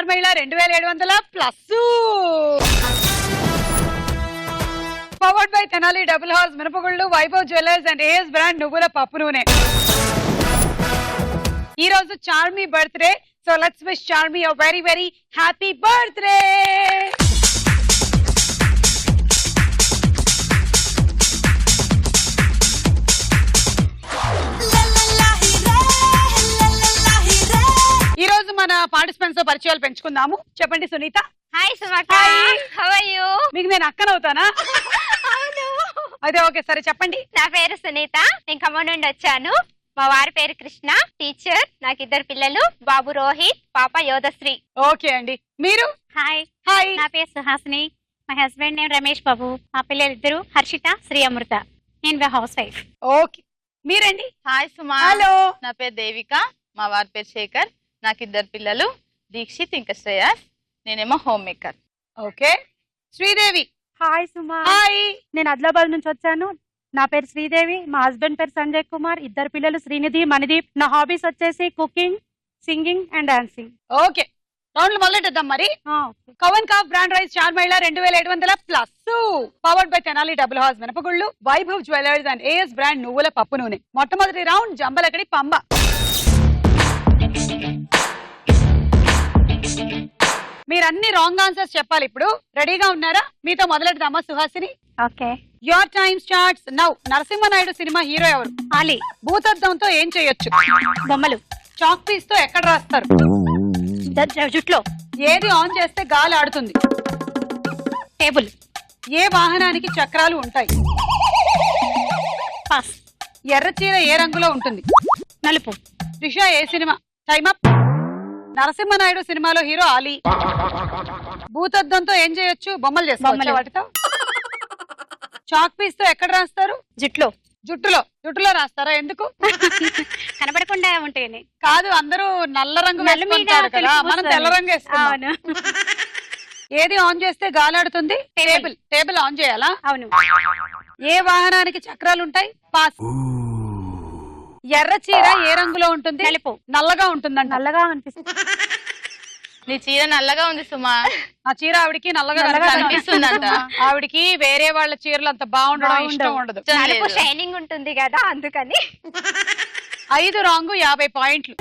Star Mahila 2700 plus. Powered by Tenali double house మినపగుళ్ళు, Vaibhav jewellers and AS brand నువ్వుల పప్పు నూనె. ఈ రోజు Charmi birthday, so let's wish Charmi a very very happy birthday. ఈ రోజు మన పార్టిసిపెంట్స్ తో పరిచయాలు పెంచుకుందాము. చెప్పండి సునీత. హాయ్ సుమక్క, హౌ ఆర్ యు? మీకు నేను అక్కనవుతానా? అవును. అయితే ఓకే, సరే చెప్పండి. నా పేరు సునీత, నేను ఖమ్మం నుండి వచ్చాను. మా వారి పేరు కృష్ణ, టీచర్. నాకు 2 పిల్లలు, బాబు రోహిత్, పాప యోధశ్రీ. ఓకే అండి. మీరు? Hi, hi. నా పేరు సుహాసిని. మా హస్బెండ్ నేమ్ రమేష్ బాబు. మా పిల్లలు 2 హర్షిత, శ్రీ అమృత. నేను హౌస్ వైఫ్. ఓకే, మీరండి? హాయ్ సుమా. హలో. నా పేరు దేవిక, మా వారి పేరు శేఖర్. నాకు 2 పిల్లలు, దీక్షిత్ ఇంకా శ్రేయాస్. నేనేమో home maker. Okay. Sridevi. Hi Suma, hi. నేను ఆదిలాబాద్ నుంచి వచ్చాను. నా పేరు శ్రీదేవి, మా హస్బెండ్ పేరు సంజయ్ కుమార్. 2 పిల్లలు శ్రీనిధి, మణిదీప్. నా హాబీస్ వచ్చేసి cooking, singing and dancing. Okay, రౌండ్లు మొదలెట్టేద్దాం మరి. కవన్ కాఫ్ brand rice star Mahila 2700 plus. Powered by Tenali double house మినపగుళ్ళు, Vaibhav jewellers and AS brand నువ్వుల పప్పు నూనె. మొట్టమొదటి రౌండ్ జంబలకడి పంబ. మీరు అన్ని రాంగ్ ఆన్సర్స్ చెప్పాలి. ఇప్పుడు రెడీగా ఉన్నారా? మీతో మొదలెడదామా Suhasini? Okay. Your time starts now. Narasimha Naidu cinema hero ఎవరు? ఆలీ. భూతద్దంతో ఏం చేయొచ్చు? బొమ్మలు. చాక్ పీస్ తో ఎక్కడ రాస్తారు? జుట్లో. ఏది ఆన్ చేస్తే గాలి ఆడుతుంది? టేబుల్. ఏ వాహనానికి చక్రాలు ఉంటాయి? పాస్. ఎర్ర చీర ఏ రంగులో ఉంటుంది? నలుపు. త్రిష ఏ సినిమా? Time up. నరసింహనాయుడు సినిమాలో హీరో ఆలీ. భూతద్దంతో ఏం చేయొచ్చు? బొమ్మలు చేసుకోవచ్చు వాటితో. చాక్ పీస్ తో ఎక్కడ రాస్తారు? జుట్లో. జుట్టులో రాస్తారా? ఎందుకు? కనబడకుండా ఉంటాయని. కాదు, అందరూ నల్ల రంగు వేసుకుంటారు కదా, మనం తెల్ల రంగు వేసుకున్నాం. ఏది ఆన్ చేస్తే గాలాడుతుంది? టేబుల్ ఆన్ చేయాలా? అవును. ఏ వాహనానికి చక్రాలు ఉంటాయి? పాస్. ఎర్ర చీర ఏ రంగులో ఉంటుంది? నలుపు. నల్లగా ఉంటుందంట. నల్లగా అనిపిస్తుంది. నీ చీర నల్లగా ఉంది సుమా. ఆ చీర ఆవిడికి నల్లగా కనిపిస్తుందంట. ఆవిడికి వేరే వాళ్ళ చీరలు అంత బాగుండడం ఇష్టం ఉండదు. నలుపు షైనింగ్ ఉంటుంది కదా, అందుకని. 5 రాంగ్, 50 పాయింట్లు.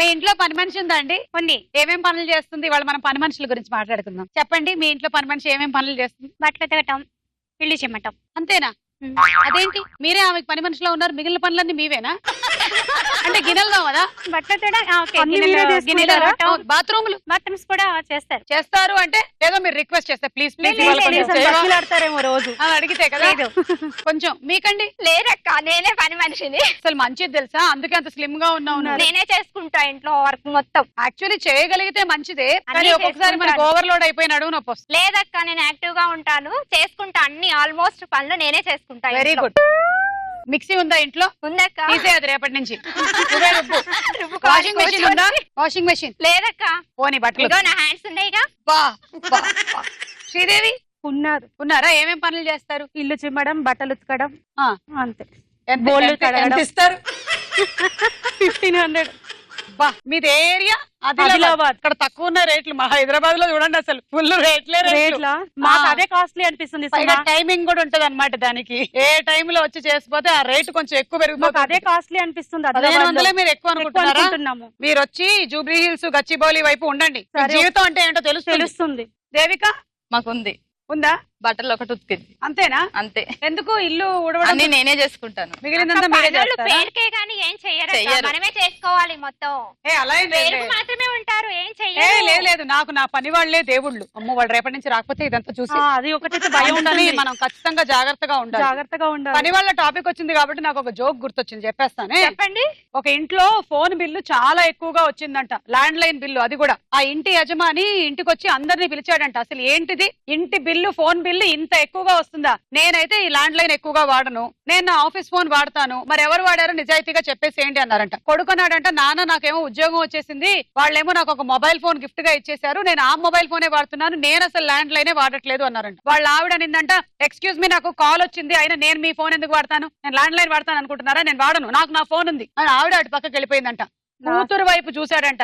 మీ ఇంట్లో పని మనిషి ఉందా అండి? ఉంది. ఏమేం పనులు చేస్తుంది? ఇవాళ మనం పని మనుషుల గురించి మాట్లాడుకుందాం. చెప్పండి, మీ ఇంట్లో పని మనిషి ఏమేం పనులు చేస్తుంది? బట్టలు తిరగటం, ఇల్లు చిమ్మటం. అంతేనా? అదేంటి మీరే ఆమె పని మనిషిలో ఉన్నారు, మిగిలిన పనులన్నీ మీవేనా? అంటే గిన్నెలు కదా? బట్టలు బాత్రూములు, బాత్రూమ్స్ కూడా చేస్తారు. అంటే ఏదో మీరు రిక్వెస్ట్ చేస్తే ప్లీజ్ ఆడతారేమో రోజు అని అడిగితే కదా. కొంచెం మీకండి? లేదక్క, నేనే పని మనిషిని. అసలు మంచిది తెలుసా, అందుకే అంత స్లిమ్ గా ఉన్నావు. నేనే చేసుకుంటా ఇంట్లో వర్క్ మొత్తం. యాక్చువల్లీ చేయగలిగితే మంచిదే, కానీ ఒక్కొక్కసారి మనకి ఓవర్లోడ్ అయిపోయి నడువు నొప్పి వస్తుంది. లేదక్క, నేను యాక్టివ్ గా ఉంటాను, చేసుకుంటా అన్ని ఆల్మోస్ట్ పనులు నేనే చేసుకుంటా. Very good. మిక్సీ ఉందా ఇంట్లో? ఉందక్క. తీసేది రేపటి నుంచి. వాషింగ్ మెషిన్ ఉందా? వాషింగ్ మెషిన్ లేదక్క. పోనీ బట్టలు నా హ్యాండ్స్ ఉన్నాయిగా. శ్రీదేవి ఉన్నారా? ఏమేం పనులు చేస్తారు? ఇల్లు చిమ్మడం, బట్టలు ఉతకడం, అంతే. ఎంత ఇస్తారు? 1500. మీది ఏరియా? ఆదిలాబాద్. ఇక్కడ తక్కువ ఉన్న రేట్లు. మా హైదరాబాద్ లో చూడండి అసలు ఫుల్ రేట్లే. మాకు అదే కాస్ట్లీ అనిపిస్తుంది. టైమింగ్ కూడా ఉంటది అనమాట దానికి. ఏ టైమ్ లో వచ్చి చేసిపోతే ఆ రేట్ కొంచెం ఎక్కువ పెరుగుతుంది. అదే కాస్ట్లీ అనిపిస్తుంది. 1500 మీరు ఎక్కువ అనుకుంటున్నారా? మీరు వచ్చి జూబ్లీ హిల్స్, గచ్చిబౌలి వైపు ఉండండి. జీవితం అంటే ఏంటో తెలుస్తుంది. దేవిక మాకుంది. ఉందా? బట్టలు ఒకటి ఉతికింది. అంతేనా? అంతే. ఎందుకు? ఇల్లు ఊడవడం నేనే చేసుకుంటాను. మిగిలినంతా మీరే చేస్తారా? పేరుకే గానీ ఏం చెయ్యరు, మనమే చేసుకోవాలి మొత్తం. అలా ఏం లేదు, మాత్రమే ఉంటారు, ఏం చెయ్యరు. లేదు. నాకు నా పని వాళ్లే దేవుళ్ళు. అమ్మో, వాళ్ళు రేపటి నుంచి రాకపోతే ఇదంతా చూసి అది ఒకటి భయం ఉంటుంది. మనం ఖచ్చితంగా జాగ్రత్తగా ఉండాలి. పని వాళ్ళ టాపిక్ వచ్చింది కాబట్టి నాకు ఒక జోక్ గుర్తొచ్చింది, చెప్పేస్తానే. చెప్పండి. ఒక ఇంట్లో ఫోన్ బిల్లు చాలా ఎక్కువగా వచ్చిందంట, ల్యాండ్ లైన్ బిల్లు. అది కూడా ఆ ఇంటి యజమాని ఇంటికి వచ్చి అందరినీ పిలిచాడంట. అసలు ఏంటిది, ఇంటి బిల్లు, ఫోన్ బిల్లు ఇంత ఎక్కువగా వస్తుందా? నేనైతే ఈ ల్యాండ్ లైన్ ఎక్కువగా వాడను, నేను నా ఆఫీస్ ఫోన్ వాడతాను, మరి ఎవరు వాడారో నిజాయితీగా చెప్పేసేయండి అన్నారంట. కొడుకున్నాడంట, నాన్న నాకేమో ఉద్యోగం వచ్చేసింది, వాళ్ళేమో నాకు ఒక మొబైల్ ఫోన్ గిఫ్ట్ గా ఇచ్చేసారు, నేను ఆ మొబైల్ ఫోనే వాడుతున్నాను, నేను అసలు ల్యాండ్ లైనే వాడట్లేదు అన్నారంట. వాళ్ళ ఆవిడ నిందంట, ఎక్స్క్యూజ్ మీ, నాకు కాల్ వచ్చింది, అయినా నేను మీ ఫోన్ ఎందుకు వాడతాను, నేను ల్యాండ్ లైన్ వాడతాను అనుకుంటున్నారా, నేను వాడను, నాకు నా ఫోన్ ఉంది అని ఆవిడ అటు పక్కకి వెళ్ళిపోయిందంట. కూతురు వైపు చూశాడంట,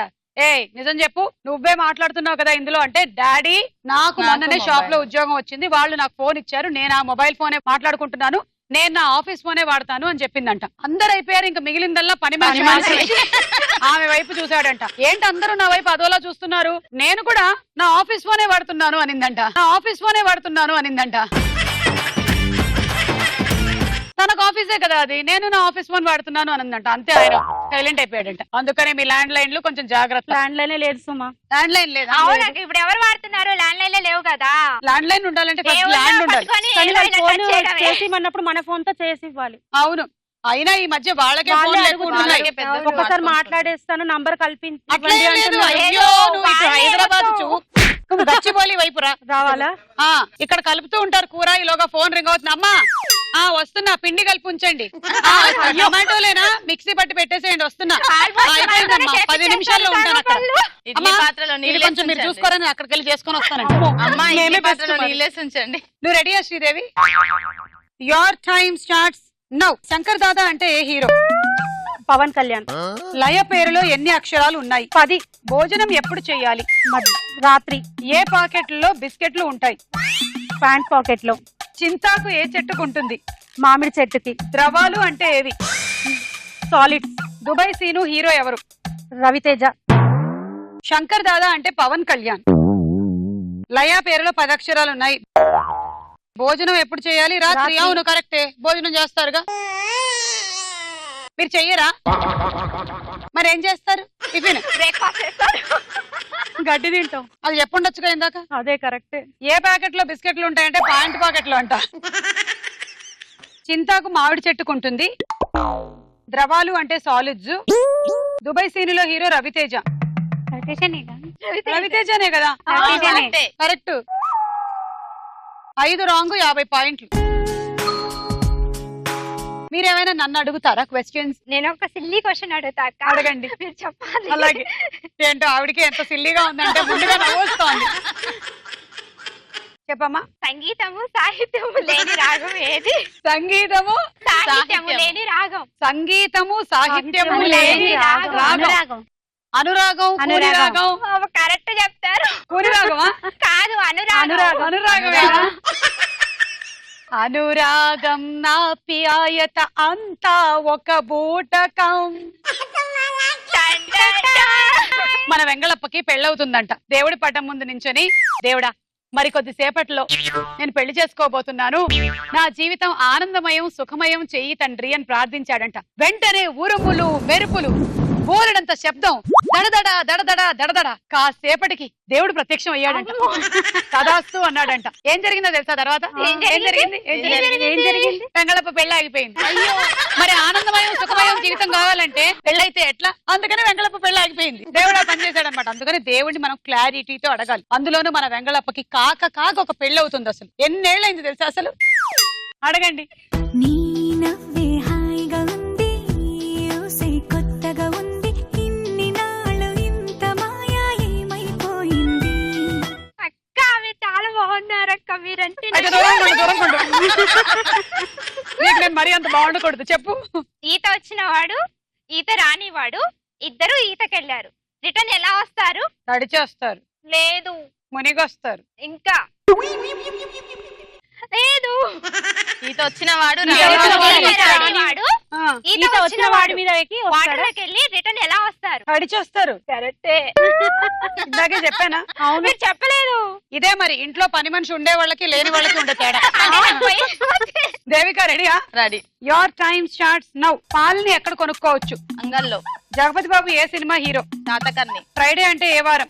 నిజం చెప్పు, నువ్వే మాట్లాడుతున్నావు కదా ఇందులో అంటే. డాడీ నాకు మొన్ననే షాప్ లో ఉద్యోగం వచ్చింది, వాళ్ళు నాకు ఫోన్ ఇచ్చారు, నేను ఆ మొబైల్ ఫోనే మాట్లాడుకుంటున్నాను, నేను నా ఆఫీస్ ఫోనే వాడతాను అని చెప్పిందంట. అందరు అయిపోయారు, ఇంకా మిగిలిందల్లా పని మనిషి. ఆమె వైపు చూశాడంట. ఏంటి అందరూ నా వైపు అదోలా చూస్తున్నారు, నేను కూడా నా ఆఫీస్ ఫోనే వాడుతున్నాను అనిందంట. నా ఆఫీస్ ఫోనే వాడుతున్నాను అనిందంట. తనకు ఆఫీసే కదా అది, నేను నా ఆఫీస్ ఫోన్ వాడుతున్నాను అనందంట. అంతే, ఆయన సైలెంట్ అయిపోయాడంట. అందుకనే మీ ల్యాండ్ లైన్లు కొంచెం జాగ్రత్త. ల్యాండ్ లైనే లేదు సుమా. ల్యాండ్ లైన్ లేదా? అవునా, ఇప్పుడు ఎవరు వాడుతున్నారు? ల్యాండ్ లైన్ లేవు కదా. ల్యాండ్ లైన్ ఉండాలంటే ఫస్ట్ ల్యాండ్ ఉండాలి. చేసి అన్నప్పుడు మన ఫోన్ తో చేసి ఇవ్వాలి. అవును, అయినా ఈ మధ్య వాళ్ళకే ఫోన్లు ఎక్కువ ఉంటున్నాయి. ఒకసారి మాట్లాడేస్తాను, నంబర్ అట్లా ఏం లేదు. అయ్యో, నువ్వు ఇటు హైదరాబాద్ నువ్వు గచ్చిబౌలి వైపు రావాలా? ఇక్కడ కలుపుతూ ఉంటారు కూర, ఈలోగా ఫోన్ రింగ్ అవుతుంది. అమ్మా వస్తున్నా, పిండి కలిపి ఉంచండి. టొమాటోలేనా, మిక్సీ పట్టి పెట్టేసేయండి, వస్తున్నా. అయిపోయిందమ్మా, 10 నిమిషాల్లో ఉంటాను అక్కడ. కొంచెం మీరు చూసుకోరని అక్కడికి వెళ్ళి చేసుకొని వస్తానండి. నువ్వు రెడీయా Sridevi? Your time starts now. Shankar Dada అంటే ఏ హీరో? పవన్ కళ్యాణ్. లయ పేరులో ఎన్ని అక్షరాలు ఉన్నాయి? 10. భోజనం ఎప్పుడు చేయాలి? రాత్రి. ఏ పాకెట్లలో బిస్కెట్లు ఉంటాయి? ప్యాంట్ పాకెట్ లో. చింతాకు ఏ చెట్టుకు ఉంటుంది? మామిడి చెట్టుకి. ద్రవాలు అంటే ఏవి? సాలిడ్స్. దుబాయ్ సీను హీరో ఎవరు? రవితేజ. శంకర్ దాదా అంటే పవన్ కళ్యాణ్. లయ పేరులో 10 అక్షరాలు ఉన్నాయి. భోజనం ఎప్పుడు చేయాలి? రాత్రి. అవును, కరెక్టే, భోజనం చేస్తారుగా. మీరు చెయ్యరా? మరి ఏం చేస్తారు? టిఫిన్, బ్రేక్ఫాస్ట్ చేస్తారు. గడ్డి తింటాం. అది చెప్పుండొచ్చుగా ఇందాక. అదే కరెక్టే. ఏ ప్యాకెట్ లో బిస్కెట్లు ఉంటాయంటే ప్యాంట్ పాకెట్ లో అంట. చింతాకు మామిడి చెట్టుకుంటుంది. ద్రవాలు అంటే సాలిడ్స్. దుబాయ్ సీనులో హీరో రవితేజ. రవితేజనే కదా? కరెక్ట్. 5 రాంగ్, 50 పాయింట్లు. మీరేమైనా నన్ను అడుగుతారా క్వశ్చన్స్? నేను ఒక సిల్లీ క్వశ్చన్ అడుగుతా. అడగండి. మీరు చెప్పాలి. అలాగే. ఏంటో ఆవిడకి ఎంత సిల్లీగా ఉందంటే ముందుగా నవ్వొస్తోంది. చెప్పమ్మా. సంగీతము సాహిత్యము లేని రాగం ఏది? సంగీతము సాహిత్యము లేని రాగం. సంగీతము సాహిత్యము లేని రాగం. అనురాగం. అనురాగం కరెక్ట్ చెప్తారు. కూరిరాగమా? కాదు, అనురాగం. అనురాగం. అనురాగం నా పియాయత అంతా ఒక బూటకం. మన వెంగళప్పకి పెళ్ళవుతుందంట. దేవుడి పటం ముందు నించొని, దేవుడా మరి కొద్దిసేపట్లో నేను పెళ్లి చేసుకోబోతున్నాను, నా జీవితం ఆనందమయం సుఖమయం చెయ్యి తండ్రి అని ప్రార్థించాడంట. వెంటనే ఉరుములు మెరుపులు, బోలెడంత శబ్దం, దడదడ దడదడ దడదడ. కాసేపటికి దేవుడు ప్రత్యక్షం అయ్యాడంట. తదాస్తు అన్నాడంట. ఏం జరిగిందో తెలుసా తర్వాత? ఏం జరిగింది? వెంగళప్ప పెళ్లి ఆగిపోయింది. అయ్యో, మరి ఆనందమయం సుఖమయం జీవితం కావాలంటే పెళ్ళైతే ఎట్లా? అందుకని వెంగళప్ప పెళ్లి ఆగిపోయింది. దేవుడు ఆ పని చేశాడు అనమాట. అందుకని దేవుడిని మనం క్లారిటీతో అడగాలి. అందులోనూ మన వెంగళప్పకి కాక ఒక పెళ్లి అవుతుంది. అసలు ఎన్నేళ్ళైంది తెలుసా? అసలు అడగండి. చాలా బాగున్నారక్క మీరంటే. నేను మరీ అంత బాగుండకూడదు. చెప్పు. ఈత వచ్చిన వాడు, ఈత రాని వాడు, ఇద్దరు ఈతకెళ్లారు. రిటర్న్ ఎలా వస్తారు? తడిచేస్తారు. లేదు. మునిగొస్తారు. ఇంకా లేదు. ఈత వచ్చిన వాడు ఈత వచ్చిన వాడి మీద వాటర్లోకి వెళ్ళి రిటర్న్ ఎలా వస్తారు? తడిచేస్తారు. కరెక్టే. ఇందాకే చెప్పానా? అవును, చెప్పలేదు. ఇదే మరి ఇంట్లో పని మనిషి ఉండే వాళ్ళకి లేని వాళ్ళకి ఉండే తేడా. దేవిక రెడీయా? Ready. Your time starts now. పాలని ఎక్కడ కొనుక్కోవచ్చు? అంగల్లో. జగపతి బాబు ఏ సినిమా హీరో? నాటకర్ణి. ఫ్రైడే అంటే ఏ వారం?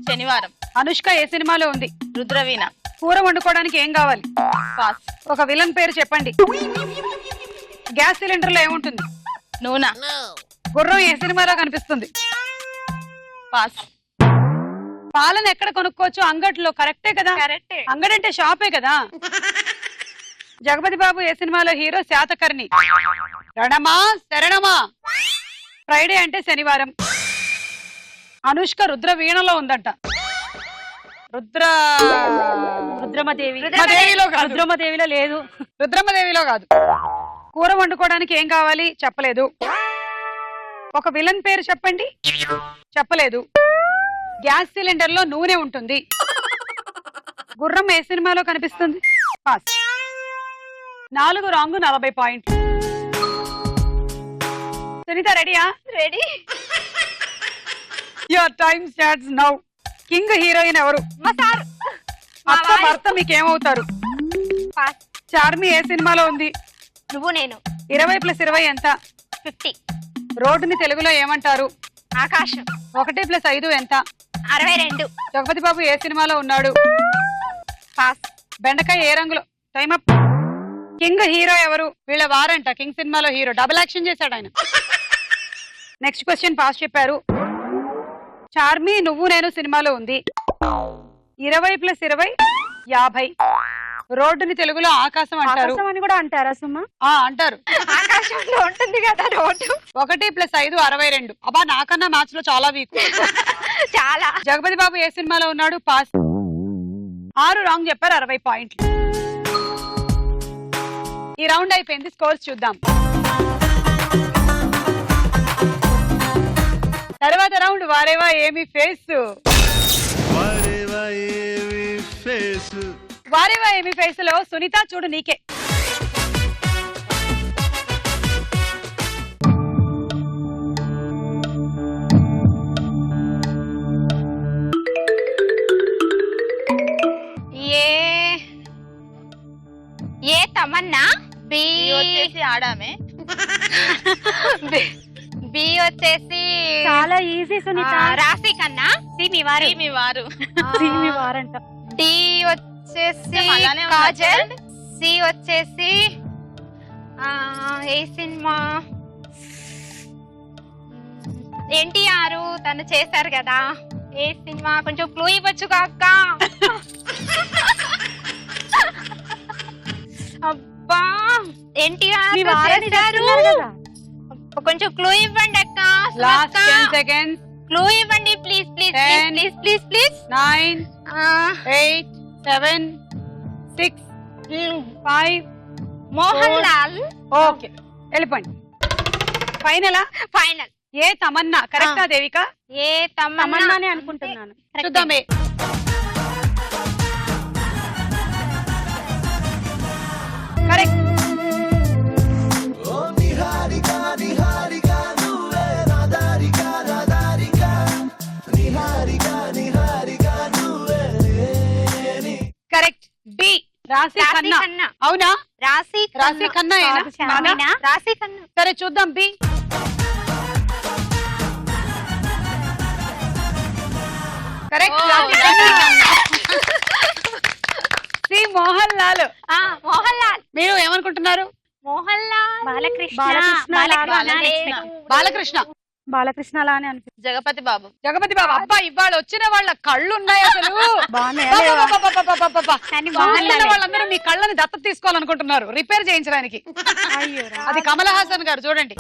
శనివారం. అనుష్క ఏ సినిమాలో ఉంది? రుద్రవీణ. కూర వండుకోవడానికి ఏం కావాలి? పాస్. ఒక విలన్ పేరు చెప్పండి. గ్యాస్ సిలిండర్ లో ఏముంటుంది? నూనె. గుర్రం ఏ సినిమాలో కనిపిస్తుంది? పాస్. పాలను ఎక్కడ కొనుక్కోవచ్చు? అంగట్లో. కరెక్టే కదా? కరెక్టే. అంగడంటే షాపే కదా. జగపతి బాబు ఏ సినిమాలో హీరో? శాతకర్ణి. రణమా శరణమా. ఫ్రైడే అంటే శనివారం. అనుష్క రుద్ర వీణలో ఉందంట. రుద్రమదేవిలో లేదు. రుద్రమదేవిలో కాదు. కూర వండుకోవడానికి ఏం కావాలి? చెప్పలేదు. ఒక విలన్ పేరు చెప్పండి. చెప్పలేదు. గ్యాస్ సిలిండర్ లో నూనె ఉంటుంది. గుర్రం ఏ సినిమాలో కనిపిస్తుంది? పాస్. 4 రాంగ్ 40 పాయింట్లు. సునీత రెడీయా? Ready. Your time starts now. King heroine ఎవరు? మా సార్. అత్త భర్త మీకేమవుతారు? పాస్. చార్మి ఏ సినిమాలో ఉంది? నువ్వు నేను. 20+20 ఎంత? 50. రోడ్డుని తెలుగులో ఏమంటారు? ఆకాశం. 1+5 ఎంత? 62. జగపతి బాబు ఏ సినిమాలో ఉన్నాడు? పాస్. బెండకాయ ఏ రంగులో? Time up. కింగ్ హీరో ఎవరు? వీళ్ళ వారంట. కింగ్ సినిమాలో హీరో. డబుల్ యాక్షన్ చేశాడు ఆయన. నెక్స్ట్ క్వశ్చన్ పాస్ చెప్పారు. చార్మి నువ్వు నేను సినిమాలో ఉంది. 20+20 50. రోడ్డుని తెలుగులో ఆకాశం అంటారు. ఆకాశం అని కూడా అంటారా సుమా? అంటారు. ఆకాశంలో ఉంటుంది కదా రోడ్డు. 1+5 62. అబ్బా నాకన్నా మ్యాథ్స్ లో చాలా వీక్. చాలా. జగపతి బాబు ఏ సినిమాలో ఉన్నాడు? పాస్. 6 రాంగ్ చెప్పారు. 60 పాయింట్లు. ఈ రౌండ్ అయిపోయింది. స్కోర్స్ చూద్దాం. తర్వాత రౌండ్ వారేవా ఏమి ఫేస్. వారేవా ఏమి ఫేస్ లో సునీత చూడు నీకే. ఏ తమన్నా. బి వచ్చేసి ఆడామే. బి వచ్చేసి చాలా ఈజీ సునీత. రాశి కన్నా. సి మీ వారు. మీ వారు. మీ వారంట. డి వచ్చేసి అలానే ఉంది కాజల్. చూడండి. సి వచ్చేసి ఏ సినిమా? ఎన్టీఆర్ తను చేశారు కదా. ఏ సినిమా? కొంచెం క్లూ ఇవ్వచ్చు అక్క. అబ్బా ఎన్టీఆర్ మీ వారని చేశారు. చెప్తున్నారు కదా. కొంచెం క్లూ ఇవ్వండి అక్క. Last 10 seconds. క్లూ ఇవ్వండి please please 10, please please please. 9 8 7 6 5. Mohan Lal. Okay వెళ్ళిపోండి. ఫైనలా? ఫైనల్. ఏ తమన్నా కరెక్టా దేవిక? ఏ తమన్నానే అనుకుంటున్నాను. చూద్దామే. కరెక్ట్. కరెక్ట్. డి రాశి ఖన్నా. అవునా? రాశి రాశి ఖన్నా ఏనా? కాదు, చార్మినా? రాశి ఖన్నా. సరే చూద్దాం. B correct. C Mohan Lal. Mohan Lal. మీరు ఏమనుకుంటున్నారు? మోహన్ లాల్. బాలకృష్ణ. బాలకృష్ణ. బాలకృష్ణ. బాలకృష్ణ. బాలకృష్ణ లానే అనిపిస్తుంది. జగపతి బాబు. జగపతి బాబు. అబ్బా ఇవాళ వచ్చిన వాళ్ళ కళ్ళు ఉన్నాయి అసలు. బాగున్నాయి. కానీ వచ్చిన మోహన్ లాల్. వాళ్ళందరూ మీ కళ్ళని దత్తత తీసుకోవాలనుకుంటున్నారు రిపేర్ చేయించడానికి. అయ్యో అది కమల్ హాసన్ గారు. చూడండి.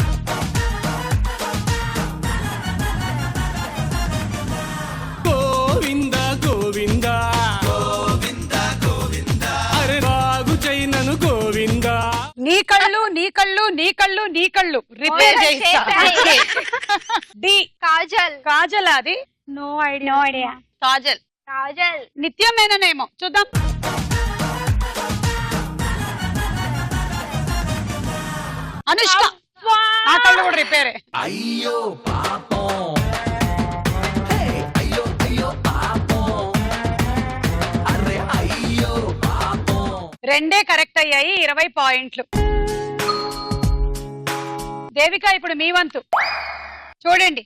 గోవింద గోవింద అరే బాగు చైనను గోవింద. నీ కళ్ళు నీ కళ్ళు నీ కళ్ళు నీ కళ్ళు రిపేర్ చేయిస్తా. చేస్తాయి. డి కాజల్. కాజల్. అది no idea. No idea. Kajal. Kajal. నిత్యమేననేమో చూద్దాం. అనుష్క. ఆ కళ్ళు కూడా రిపేరే. అయ్యో పాపం. రెండే కరెక్ట్ అయ్యాయి. 20 పాయింట్లు. దేవిక ఇప్పుడు మీ వంతు. చూడండి.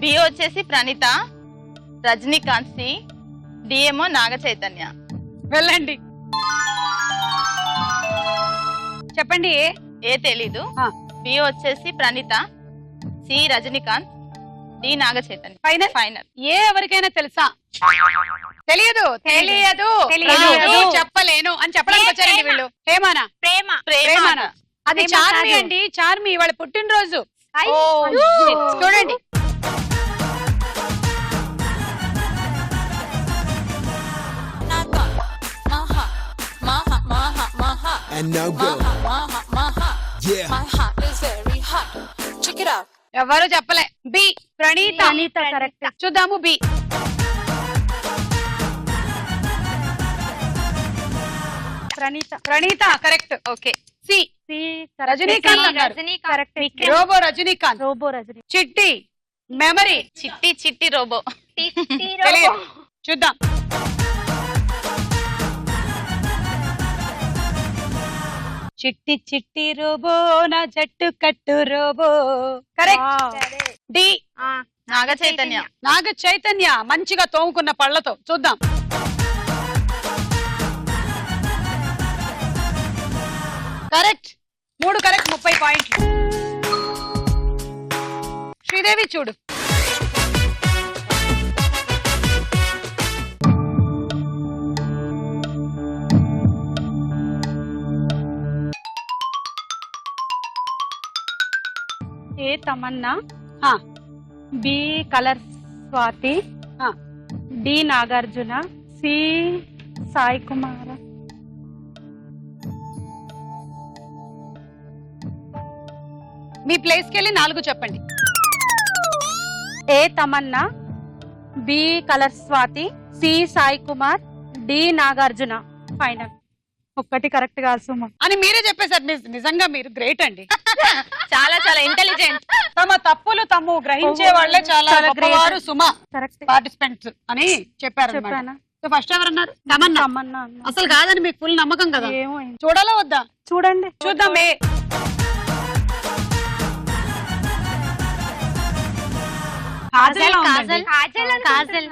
బి వచ్చేసి ప్రణీత. రజనీకాంత్. సి. డి ఏమో నాగ చైతన్య. వెళ్ళండి. చెప్పండి. ఏ తెలీదు. బి వచ్చేసి Praneetha. C Rajinikanth. D Naga Chaitanya. Final. Final. ఏ ఎవరికైనా తెలుసా? తెలియదు. తెలియదు. తెలియదు. రాదు, చెప్పలేను అని చెప్పడానికి వచ్చారండి వీళ్ళు. హేమానా? ప్రేమ. ప్రేమానా? అది ప్రేమ చార్మి కాదు. అండి. చార్మి ఇవాళ పుట్టినరోజు. ఐ. చూడండి. and now go. Yeah. ఎవరు చెప్పలే. బి ప్రణీత. ప్రణీత కరెక్ట్. చూద్దాము B. Pranitha. Pranitha correct. Okay. C C Rajinikanth అన్నారు. Correct. Robo Rajinikanth. Robo Rajini. Chitti memory. చిట్టి చిట్టి రోబో. తెలియదు. చూద్దాం. చిట్టి చిట్టి రోబో నా జట్టు కట్టు robo. Correct. D Naga Chaitanya. Naga Chaitanya మంచిగా తోముకున్న పళ్ళతో. చూద్దాం. కరెక్ట్. 3 కరెక్ట్ 30 పాయింట్లు. శ్రీదేవి చూడు. ఏ తమన్నా. ఆ. B colour Swathi. ఆ. డి నాగార్జున. సి సాయి కుమార్. మీ ప్లేస్కి వెళ్ళి 4 చెప్పండి. A Tamannaah. B colour Swathi. C Sai Kumar. D Nagarjuna. Final. ఒక్కటి కరెక్ట్ కాదు సుమ. అని మీరే చెప్పేశారు. నిజంగా మీరు గ్రేట్ అండి. చాలా చాలా ఇంటెలిజెంట్. తమ తప్పులు తాము గ్రహించే వాళ్ళే చాలా చాలా great. గొప్పవారు సుమ కరెక్ట్ పార్టిసిపెంట్స్ అని చెప్పారు. చెప్పానా? సో ఫస్ట్ ఎవరు అన్నారు? తమన్నా. తమన్నా అన్నా. అసలు కాదని మీకు ఫుల్ నమ్మకం కదా. ఏమో చూడాలా వద్దా? చూడండి. చూద్దాం. ఏ కాజల్ లా ఉందండి. కాజల్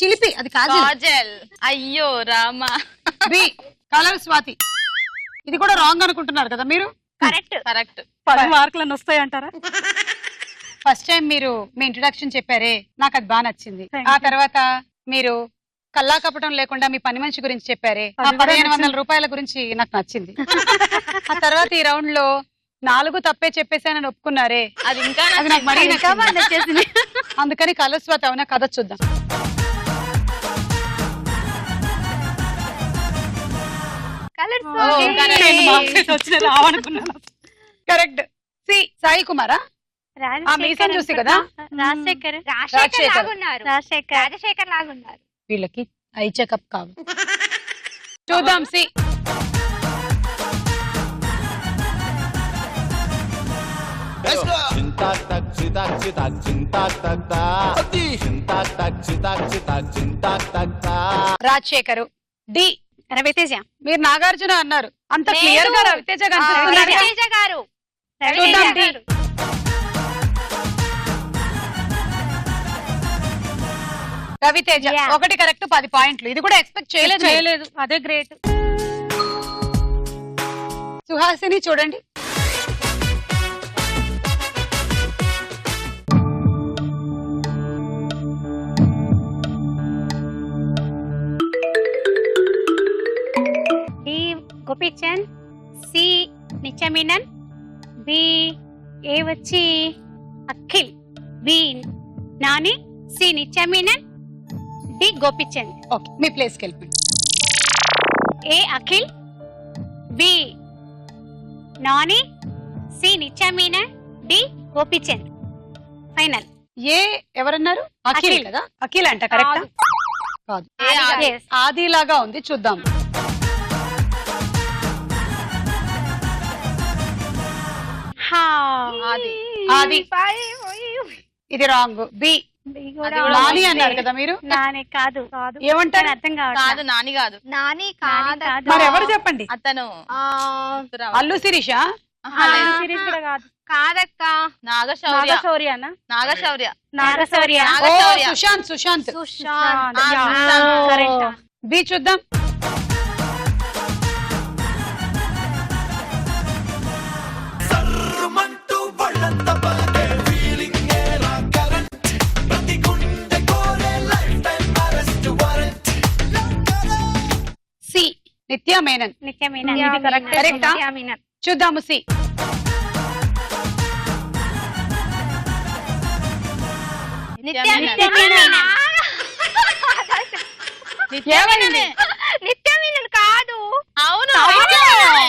చిలిపి అది కాజల్. కాజల్. అయ్యో రామా. B colour Swathi. ఇది కూడా రాంగ్ అనుకుంటున్నారు కదా మీరు. కరెక్ట్. కరెక్ట్. 10 మార్కులను వస్తాయి అంటారా? ఫస్ట్ టైం మీరు మీ ఇంట్రొడక్షన్ చెప్పారే నాకు అది బాగా నచ్చింది. Thank ఆ you. తర్వాత మీరు కల్లా కపటం లేకుండా మీ పని మనిషి గురించి చెప్పారే ఆ అది కూడా 1500 రూపాయల గురించి నాకు నచ్చింది. ఆ తర్వాత ఈ రౌండ్ లో 4 తప్పే చెప్పేసానని ఒప్పుకున్నారే అది ఇంకా అది నాకు మరీ ఇంకా బాగా నచ్చింది. నచ్చేసింది. అందుకని కలర్ స్వాతి అవునా కథ చూద్దాం. Colour correct. సి సాయి కుమారా. ఆ మీసం చూసి కదా. రాజశేఖర్. రాజశేఖర్ లాగున్నారు. రాజశేఖర్. రాజశేఖర్ లాగున్నారు. వీళ్ళకి ఐ చెకప్ కావు. చూద్దాం. C Let's go. Cintak tak citak citak cintak tak tak. Cintak tak citak citak cintak tak tak. Rajasekhar. D Raviteja. మీరు నాగార్జున అన్నారు. అంత లేదు. క్లియర్ గా రవితేజ కనిపిస్తున్నారు. రవితేజ గారు. చూద్దాం. రవితేజ డి గారు. రవితేజ. Yeah. 1 కరెక్ట్ 10 పాయింట్లు. ఇది కూడా ఎక్స్పెక్ట్ చేయలేదు. చేయలేదు. అదే గ్రేట్. సుహాసిని చూడండి. D Gopichand. C Nithya Menon. B A వచ్చి Akhil. B Nani. C Nithya Menon. D Gopichand. Okay మీ ప్లేస్కి వెళ్ళిపోండి. A Akhil. B Nani. C Nithya Menon. D Gopichand. Final. A ఎవరన్నారు? అఖిల్ అఖిల్. కదా. అఖిల్ అంట కరెక్ట్ కాదు. ఏ ఆది. Yes. ఆది లాగా ఉంది. చూద్దాం. హా. ఆది. ఆది. ఇది రాంగ్. బి బి అది కూడా కూడా నాని ఉంది. అన్నారు కదా మీరు. నాని కాదు. ఏమంటారు? అర్థం కాదు కావట్లేదు. నాని కాదు. నాని నాని కాదు. కాదు. మరి ఎవరు చెప్పండి. అతను అల్లు శిరీష. ఆహా, లేదు. సిరీస్ కూడా కాదు. కాదక్క. నాగశౌర్య. నాగశౌర్యనా? నాగశౌర్య. నాగశౌర్య. ఓ నాగశౌర్య. సుశాంత్. సుశాంత్. సుశాంత్. ఆ, యా. సుశాంత్. కరెక్ట్. బి చూద్దాం. సర్రుమంటూ వాళ్ళంతా బాగే feeling ఏరా current. ప్రతి గుండె కోరే lifetime arrest warrant. సి నిత్య మేనన్. నిత్యమీనన్. ఇది correct. కరెక్టా? నిత్యమీనన్. చూద్దాము. సి నిత్యమీనన్. ఏమైంది? నిత్యమీనన్ కాదు. అవును అవును. నిత్యమేననే.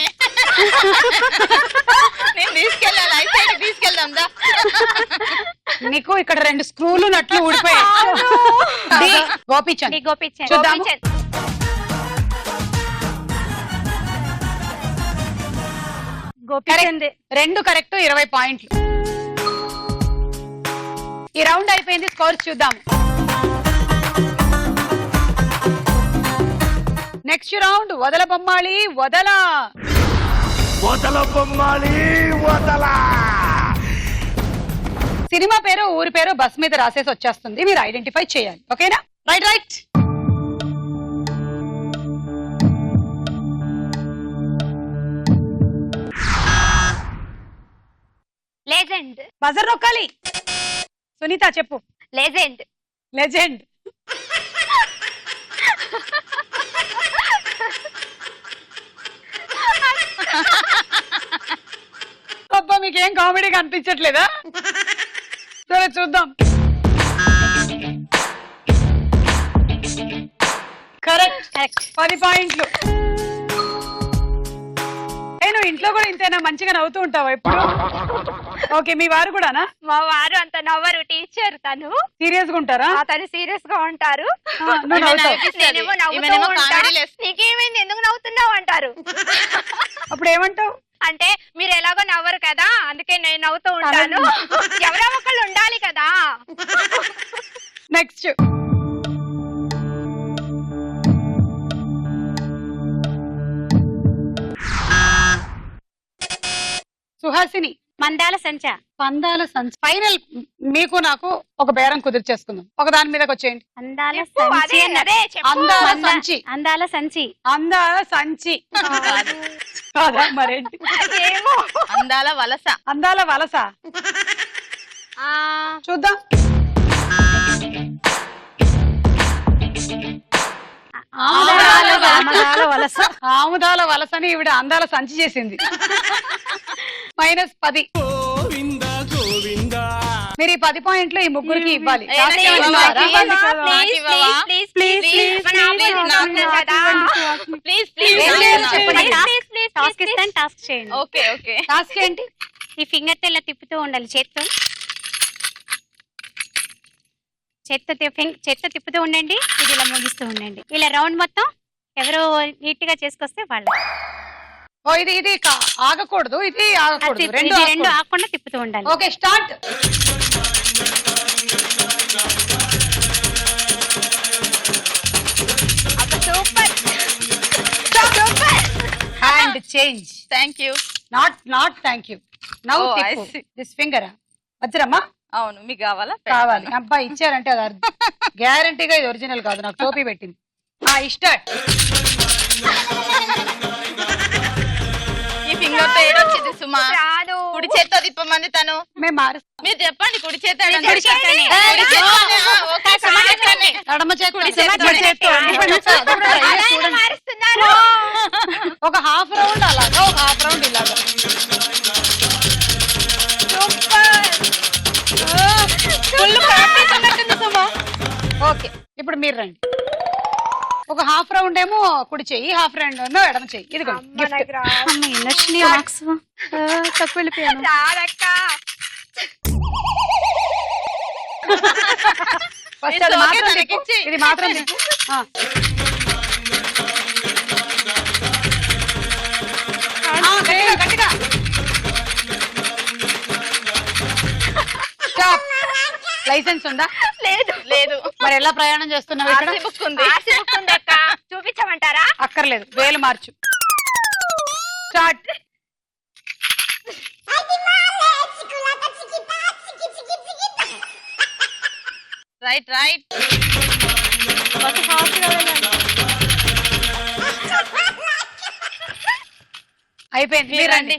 నేను తీసుకెళ్ళాలి ఐ సైడ్ తీసుకెళ్దాం దా. నీకు ఇక్కడ 2 స్క్రూలు నట్లు ఊడిపోయాయి. డి, గోపీచంద్. డి గోపిచంద్. చూద్దాము. గోపిచంద్. 2 కరెక్ట్, 20 పాయింట్లు. ఈ రౌండ్ అయిపోయింది, స్కోర్స్ చూద్దాం. నెక్స్ట్ రౌండ్ వదల బొమ్మాళి వదల. వదల బొమ్మాలి వదల. సినిమా పేరు ఊరి పేరు బస్ మీద రాసేసి వచ్చేస్తుంది, మీరు ఐడెంటిఫై చేయాలి. ఓకేనా? Right right. లెజెండ్. బజర్ నొక్కాలి. సునీత చెప్పు. లెజెండ్. లెజెండ్. అబ్బా మీకేం కామెడీగా అనిపించట్లేదా? సరే చూద్దాం. కరెక్ట్ కరెక్ట్, 10 పాయింట్లు. నేను ఇంట్లో కూడా ఇంతేనా, మంచిగా నవ్వుతూ ఉంటావా ఎప్పుడు? ఓకే, మీ వారు కూడానా? మా వారు అంత నవ్వరు, టీచర్ తను. సీరియస్ గా ఉంటారా? తను సీరియస్ గా ఉంటారు. నువ్వు నవ్వుతావు. నేనేమో ఈమెనేమో నవ్వుతూ ఉంటా. comedy less. నీకేమైంది, ఎందుకు నవ్వుతున్నావు అంటారు. అప్పుడు ఏమంటావు? అంటే మీరు ఎలాగో నవ్వరు కదా, అందుకే నేను నవ్వుతూ ఉంటాను. ఎవరో ఒకళ్ళు ఉండాలి కదా. నెక్స్ట్. సుహాసిని. మందాల సంచ. పందాల సంచి. ఫైనల్ మీకు నాకు ఒక బేరం కుదిర్చేసుకుందాం. ఒక దాని మీదకి వచ్చేయండి. అందాల చెప్పు, సంచి అదే అన్నారు. అదే చెప్పు. అందాల మంద- సంచి. అందాల సంచి. అందాల సంచి కాదా మరేంటి? ఏమో. అందాల వలస. అందాల వలస. చూద్దాం. ఆమదాల వలస. ఆముదాల వలసని ఈవిడ అందాల సంచి చేసింది. -10. గోవింద గోవింద. మీరు ఈ 10 పాయింట్లు ఈ ముగ్గురికి ఇవ్వాలి. ఏ, లాస్ట్ నాకు టైం ఇవ్వవా? ఇవ్వరా? ప్లీజ్, నాకు ఇవ్వవా? ప్లీజ్, ప్లీజ్, ప్లీజ్, మన ఆపోజిట్ లో ఉన్నారు కదా. ప్లీజ్ ప్లీజ్ ఏం చేయాలో చెప్పండి. ప్లీజ్, ప్లీజ్, టాస్క్ ప్లీజ్, ఇస్తాను, టాస్క్ చేయండి. Okay okay. టాస్క్ ఏంటి? ఈ ఫింగర్ తో ఇలా తిప్పుతూ ఉండాలి చేత్తో. చేత్తో తిప్పుతూ ఉండండి, ఇది ఇలా ముగిస్తూ ఉండండి. ఇలా రౌండ్ మొత్తం ఎవరు నీట్ గా చేసుకొస్తే వాళ్ళు. ఓ ఇది ఆగకూడదు, ఇది ఆగకూడదు, రెండు రెండు ఆగకూడదు. ఆకుండా తిప్పుతూ ఉండాలి. Okay, start. Super super. Hand change. Thank you. Not thank you. Now Oh, I తిప్పు see. This finger. వజ్రమ్మా అవును, మీకు కావాలా? కావాలి. అబ్బాయి ఇచ్చారంటే అది గ్యారంటీగా ఇది ఒరిజినల్ కాదు, నాకు టోపీ పెట్టింది. ఇష్టాట్. ఈ ఫింగర్ తో ఏడొచ్చింది సుమా. రాదు. కుడి చేత్తో తిప్పమంది తను. మేము మారుస్తాం. మీరు చెప్పండి కుడి చేత కుడి చేత్తోనే. ఓకే సుమా చెప్పండి. ఎడమ చేత్తో. కుడి చేత్తో. కుడి చేత్తో. ఇప్పుడు అది కూడా try చేసి అలా చూడండి. మారుస్తున్నారు. ఒక హాఫ్ రౌండ్ అలాగా, ఒక హాఫ్ రౌండ్ ఇలాగా. ఫుల్ ప్రాక్టీస్ ఉన్నట్టుంది సుమా. ఓకే, ఇప్పుడు మీరు రండి. ఒక హాఫ్ రౌండ్ ఏమో కుడి చెయ్యి, హాఫ్ రౌండ్ ఏమో ఎడమ చెయ్యి. ఇదిగో గిఫ్ట్. అమ్మ, ఎన్నొచ్చినాయి మార్క్స్? తక్కువ వెళ్ళిపోయాను. రాదక్క. ఫస్ట్ అది It's okay, మాత్రం తిప్పు. తనకిచ్చి. ఇది మాత్రం తిప్పు. గట్టిగా గట్టిగా. స్టాప్. లైసెన్స్ ఉందా? లేదు లేదు. మరి ఎలా ప్రయాణం చేస్తున్నావు ఇక్కడ? ఆర్సీ బుక్ ఉంది. ఆర్సీ బుక్ ఉంది అక్క, చూపించమంటారా? అక్కర్లేదు, వేలు మార్చు. స్టార్ట్. Right right. అయిపోయింది, మీరు రండి.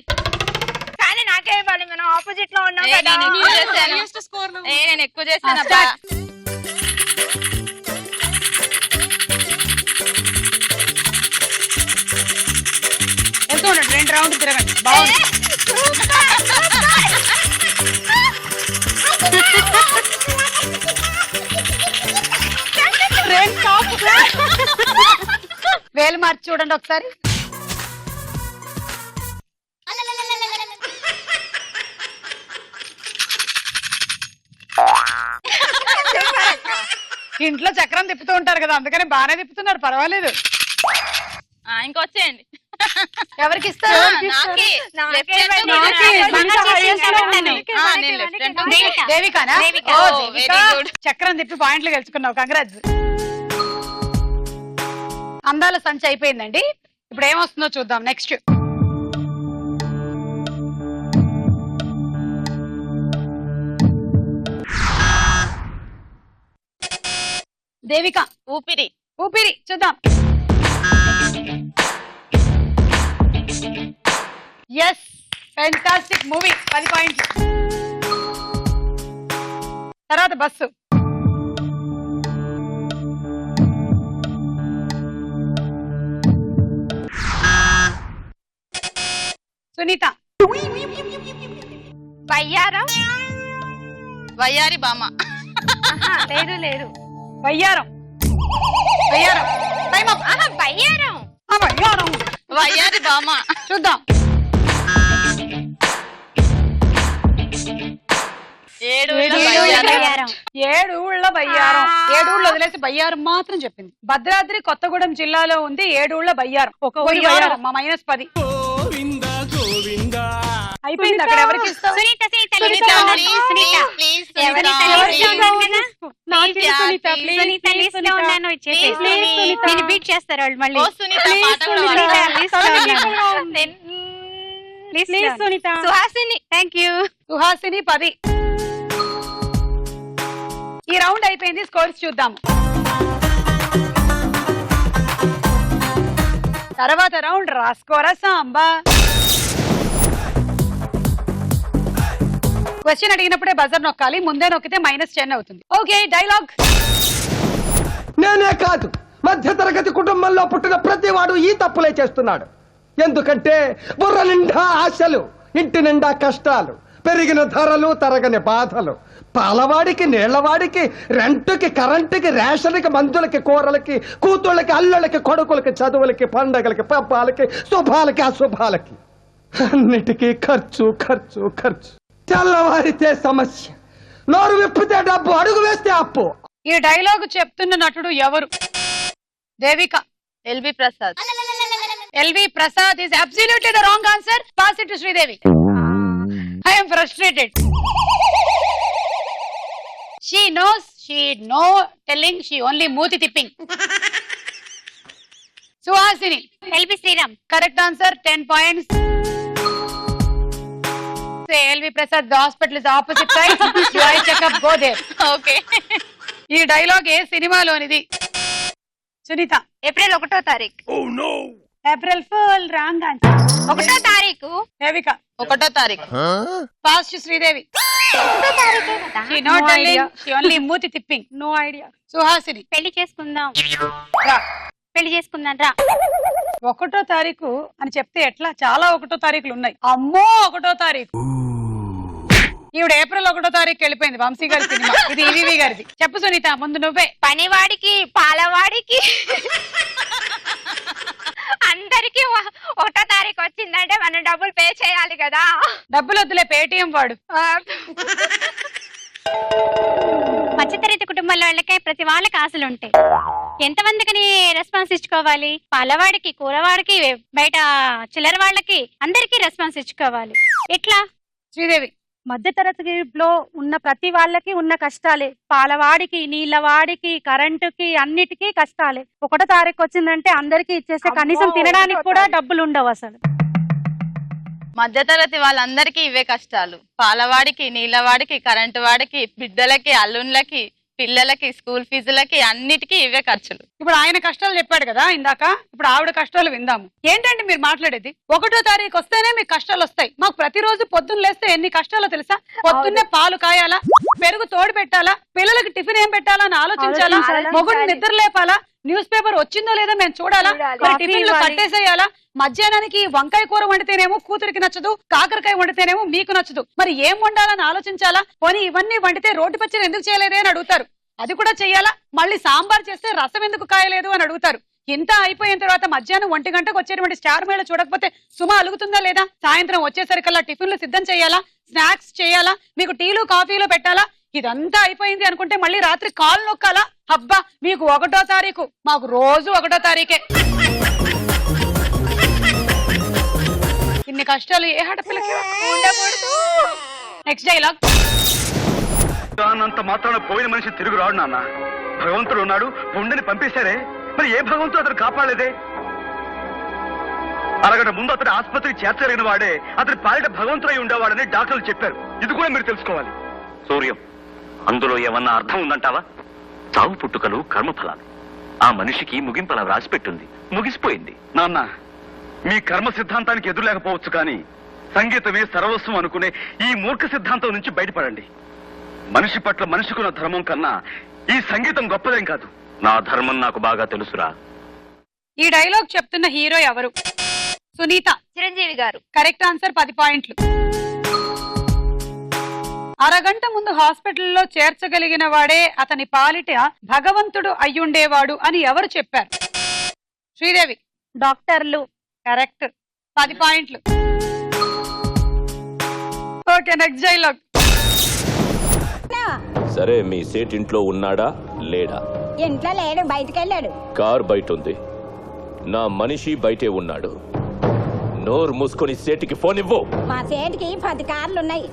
కానీ నాకే ఇవ్వాలి, మనం ఆపోజిట్ లో ఉన్నాం ఏ, కదా. నేను ఎక్కువ చేశాను. నేను ఎక్కువ చేశాను అబ్బా. వెళ్తూ ఉండండి, 2 రౌండ్ తిరగండి. బాగుంది. వేలు మార్చి చూడండి ఒకసారి. ఇంట్లో చక్రం తిప్పుతూ ఉంటారు కదా, అందుకని బాగానే తిప్పుతున్నారు, పర్వాలేదు. ఇంకొచ్చేయండి. ఎవరికి ఇస్తారు? నాకే. Left hand నాకే. నేను left hand. దేవికానా? దేవిక. ఓ, Oh, దేవిక. very good. చక్రం తిప్పి పాయింట్లు గెలుచుకున్నావు, కంగ్రాట్స్. అందాల సంచి అయిపోయిందండి. ఇప్పుడు ఏమొస్తుందో చూద్దాం. నెక్స్ట్ దేవిక. ఊపిరి. ఊపిరి చూద్దాం. ఎస్, ఫెంటాస్టిక్ మూవీ, 10 పాయింట్లు. తర్వాత బస్సు. సునీత. వయ్యారం. వయ్యారి బామ. లేదు లేదు. వయ్యారం. వయ్యారం. Time up. వయ్యారం. వయ్యారం. వయ్యారి బామ. చూద్దాం. ఏడు వయ్యారం. 7 ఊళ్ళ బయ్యారం. 7 ఊళ్ళు వదిలేసి బయ్యారం మాత్రం చెప్పింది. భద్రాద్రి కొత్తగూడెం జిల్లాలో ఉంది 7 ఊళ్ళ బయ్యారం. ఒక ఊరి బయ్యారం మా -10 అయిపోయింది. అక్కడ ఎవరికి ఇస్తావు? సునీత సునీత సునీత, లిస్ట్ లో ఉన్నాను. please, సునీత please, ఎవరి సునీత, తల్లి please. లిస్ట్ లో ఉన్నాను కదా? నాకు Please, Sunitha, please. please, Sunitha please, list లో సునీత. ఉన్నాను, ఇచ్చేసేయ్. Please, సునీత. నేను బీట్ చేస్తారు వాళ్ళు మళ్ళీ. ఓ సునీత, Please, పాట కూడా సునీత. పాడు. లిస్ట్ లో ఉన్నాను. లిస్ట్ Please, లో. సునీత. సుహాసిని. Thank you. సుహాసిని 10. ఈ రౌండ్ అయిపోయింది. స్కోర్స్ చూద్దాం. తర్వాత రౌండ్ రాసుకోరా సాంబా. క్వశ్చన్ అడిగినప్పుడే బజర్ నొక్కాలి, ముందే నొక్కితే -10 అవుతుంది. Okay, dialogue. నేనే కాదు, మధ్య తరగతి కుటుంబంలో పుట్టిన ప్రతివాడు ఈ తప్పులే చేస్తున్నాడు. ఎందుకంటే బుర్ర నిండా ఆశలు, ఇంటి నిండా కష్టాలు, పెరిగిన ధరలు, తరగని బాధలు, పాలవాడికి, నీళ్లవాడికి, రెంటుకి, కరెంటుకి, రేషన్కి, మందులకి, కూరలకి, కూతుళ్ళకి, అల్లుళ్ళకి, కొడుకులకి, చదువులకి, పండగలకి, పబ్బాలకి, శుభాలకి, అశుభాలకి, అన్నిటికీ ఖర్చు ఖర్చు ఖర్చు. తెల్లవారితే సమస్య, నోరు విప్పితే డబ్బు, అడుగు వేస్తే అప్పు. ఈ డైలాగ్ చెప్తున్న నటుడు ఎవరు? Devika. L B Prasad. L V Prasad is absolutely the wrong answer. Pass it to Sridevi. I am frustrated. She knows, she no telling, she only మూతి tipping. Suhasini. L B Sriram. Correct answer, 10 points. Say LV Prasad, the hospital is opposite side. You eye checkup, go there. Okay. ఈ dialogue ఏ సినిమాలోనిది? Sunitha. April 1వ తారీఖు. April full wrong answer. 1వ తారీఖు. దేవిక. 1వ తారీఖు. Fast Sridevi. 1వ తారీఖే కదా. She not No telling, idea. she only మూతి తిప్పింగ్. No idea. సుహాసిని. పెళ్లి చేసుకుందాం. రా. పెళ్లి చేసుకుందాం రా. 1వ తారీఖు అని చెప్తే ఎట్లా? చాలా 1వ తారీఖులు ఉన్నాయి. అమ్మో 1వ తారీఖు. ఈవిడ ఏప్రిల్ 1వ తారీఖు వెళ్ళిపోయింది. వంశీ గారి సినిమా ఇది, ఈవీవి గారిది. చెప్పు సునీత, ముందు నువ్వే. పనివాడికి, పాలవాడికి, అందరికి 1వ తారీఖు వచ్చిందంటే మనం డబ్బులు పే చేయాలి కదా. డబ్బులు వద్దులే, పేటిఎం వాడు. మధ్యతరగతి కుటుంబాల వాళ్ళకే ప్రతి వాళ్ళకి ఆశలు ఉంటాయి. ఎంతమందికి రెస్పాన్స్ ఇచ్చుకోవాలి? పాలవాడికి, కూరవాడికి, బయట చిల్లర వాళ్ళకి, అందరికీ రెస్పాన్స్ ఇచ్చుకోవాలి. ఎట్లా? శ్రీదేవి. మధ్య తరగతిలో ఉన్న ప్రతి వాళ్ళకి ఉన్న కష్టాలే. పాలవాడికి, నీళ్ళవాడికి, కరెంటుకి, అన్నిటికీ కష్టాలే. 1వ తారీఖు వచ్చిందంటే అందరికీ ఇచ్చేస్తే కనీసం తినడానికి కూడా డబ్బులు ఉండవు అసలు. మధ్యతరగతి వాళ్ళందరికీ ఇవే కష్టాలు. పాలవాడికి, నీళ్ళవాడికి, కరెంటు వాడికి, బిడ్డలకి, అల్లుళ్ళకి, పిల్లలకి, స్కూల్ ఫీజులకి, అన్నిటికీ ఇవే ఖర్చులు. ఇప్పుడు ఆయన కష్టాలు చెప్పాడు కదా ఇందాక, ఇప్పుడు ఆవిడ కష్టాలు విందాము. ఏంటంటే మీరు మాట్లాడేది? 1వ తారీఖు వస్తేనే మీకు కష్టాలు వస్తాయి. మాకు ప్రతిరోజు పొద్దున్న లేస్తే ఎన్ని కష్టాలో తెలుసా? పొద్దున్నే పాలు కాయాలా, పెరుగు తోడు పెట్టాలా, పిల్లలకి టిఫిన్ ఏం పెట్టాలా అని ఆలోచించాలా, మొగుడు నిద్ర లేపాలా, న్యూస్ పేపర్ వచ్చిందో లేదో మేము చూడాలా, మరి టిఫిన్లు కట్టేసేయాలా, మధ్యాహ్నానికి వంకాయ కూర వండితేనేమో కూతురికి నచ్చదు, కాకరకాయ వండితేనేమో మీకు నచ్చదు, మరి ఏం వండాలని ఆలోచించాలా. పోనీ ఇవన్నీ వండితే రోటి పచ్చడి ఎందుకు చేయలేదే అని అడుగుతారు. అది కూడా చెయ్యాలా. మళ్ళీ సాంబార్ చేస్తే రసం ఎందుకు కాయలేదు అని అడుగుతారు. ఇంత అయిపోయిన తర్వాత మధ్యాహ్నం 1 గంటకు వచ్చేటువంటి స్టార్ మేళ చూడకపోతే సుమ అలుగుతుందా లేదా? సాయంత్రం వచ్చేసరికల్లా టిఫిన్లు సిద్ధం చేయాలా, స్నాక్స్ చేయాలా, మీకు టీలు కాఫీలు పెట్టాలా. ఇదంతా అయిపోయింది అనుకుంటే మళ్ళీ రాత్రి కాలు నొక్కాలా? అబ్బా మీకు 1వ తారీఖు, మాకు రోజు 1వ తారీఖే. ఇన్ని కష్టాలు ఏ ఆడపిల్లకి ఉండకూడదు. Next dialogue. అంత మాత్రాన పోయిన మనిషి తిరుగు రాడు నాన్న. భగవంతుడు ఉన్నాడు, పుండని పంపేశారే, మరి ఏ భగవంతుడు అతను కాపాడలేదే? అరగంట ముందు అతని ఆసుపత్రికి చేర్చలేని వాడే అతని పాలిట భగవంతుడై ఉండేవాడని డాక్టర్లు చెప్పారు. ఇది కూడా మీరు తెలుసుకోవాలి. సూర్యం, అందులో ఏమన్నా అర్థం ఉందంటావా? చావు పుట్టుకలు కర్మఫలాలు. ఆ మనిషికి ముగింపలా రాసిపెట్టుంది, ముగిసిపోయింది. నాన్న, మీ కర్మ సిద్ధాంతానికి ఎదురులేకపోవచ్చు కానీ సంగీతమే సర్వస్వం అనుకునే ఈ మూర్ఖ సిద్ధాంతం నుంచి బయటపడండి. మనిషి పట్ల మనిషికున్న ధర్మం కన్నా ఈ సంగీతం గొప్పదేం కాదు. నా ధర్మం నాకు బాగా తెలుసురా. ఈ డైలాగ్ చెప్తున్న హీరో ఎవరు? సునీత. చిరంజీవి గారు. కరెక్ట్ ఆన్సర్ 10 పాయింట్లు. అరగంట ముందు హాస్పిటల్లో చేర్చగలిగిన వాడే అతని పాలిట భగవంతుడు అయ్యుండేవాడు అని ఎవరు చెప్పారు? శ్రీదేవి. డాక్టర్లు. కరెక్ట్, 10 పాయింట్లు. Okay, next dialogue. సరే, మీ సేట్ ఇంట్లో ఉన్నాడా లేడా? ఇంట్లో లేడు, బయటికి వెళ్ళాడు. కార్ బయట ఉంది, నా మనిషి బయటే ఉన్నాడు. నోరు మూసుకొని సేటికి ఫోన్ ఇవ్వు. మా సేటికి 10 కార్లు ఉన్నాయి.